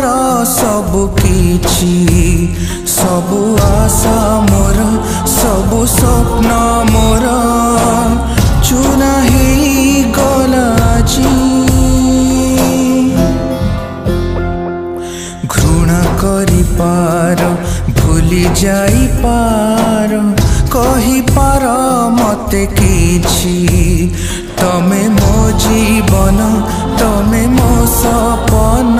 रा सबु किछि सबु आशा मोर सबु स्वप्न मोर चुना हे गला जी घृणा करि पार भूली जाई पार कहि पार मते किछि तमे मो जीवन तमे मो सपन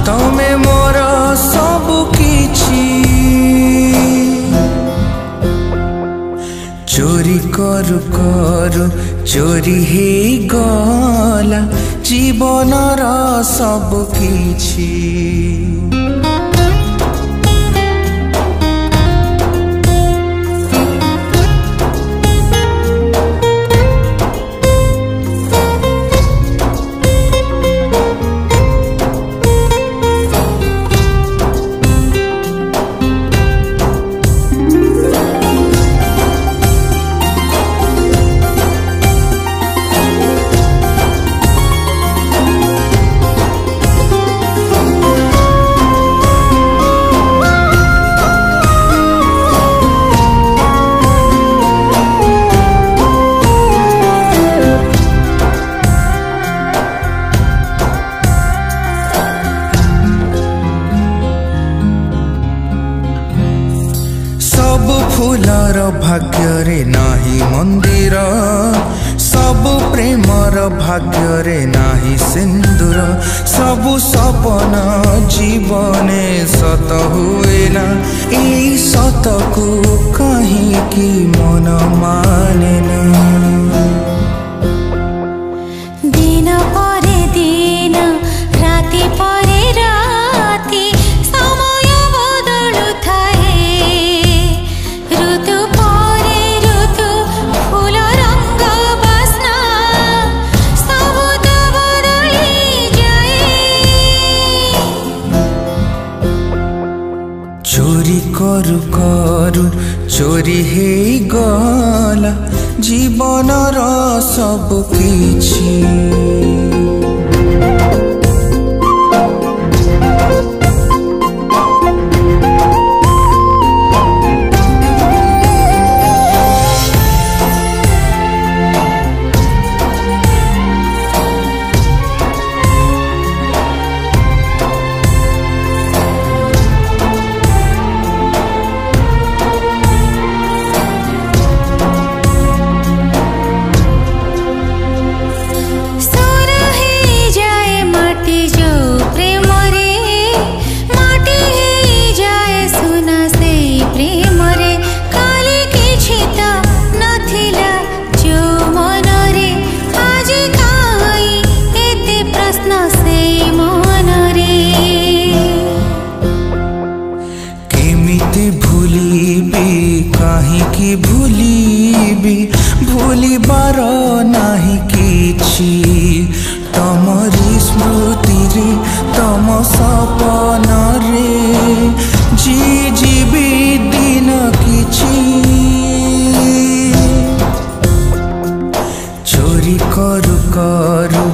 तमे मोर सबु किछि चोरी करू करू चोरी हे गला जीवन रा सबु किछि फूलर भाग्य रे नाही मंदिर सबु प्रेमर भाग्य रे नाही सिंदूर सबु सपन जीवने सत हुए ना ए सत को कहीं की मन माने ना दिन परे दिन राति परे राति समय बदलु थाए ऋतु परे ऋतु फूल रंग बास्ना सब तो बदली जाए चोरी करू करू चोरी हे गला जीवन रा सब किछि कहीं भूलिबी भूलिबार नाही किछि तमरी स्मृति रे तम सपन रे जी जीवी दिन किछि चोरी करू करू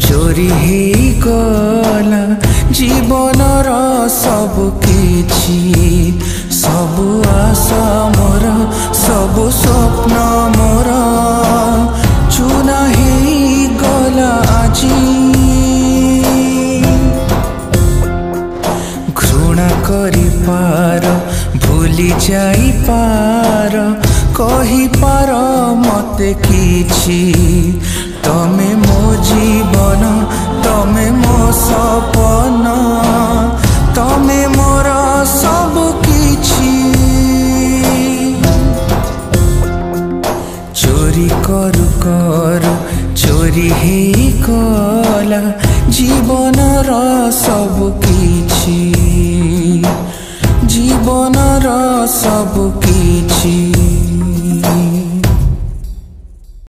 चोरी हे गला जीवन रा सब किछि सबु आशा मोर सबु स्वप्न मोर चुना हे गला आजी घृणा करि पार भूली जाई पार कहि पार मते किछि तमे मो जीवन तमे मो सपन तमे मोर सबु किछि चोरी करू करू चोरी हे गला जीवन रा सबु किछि जीवन रा सबु किछि।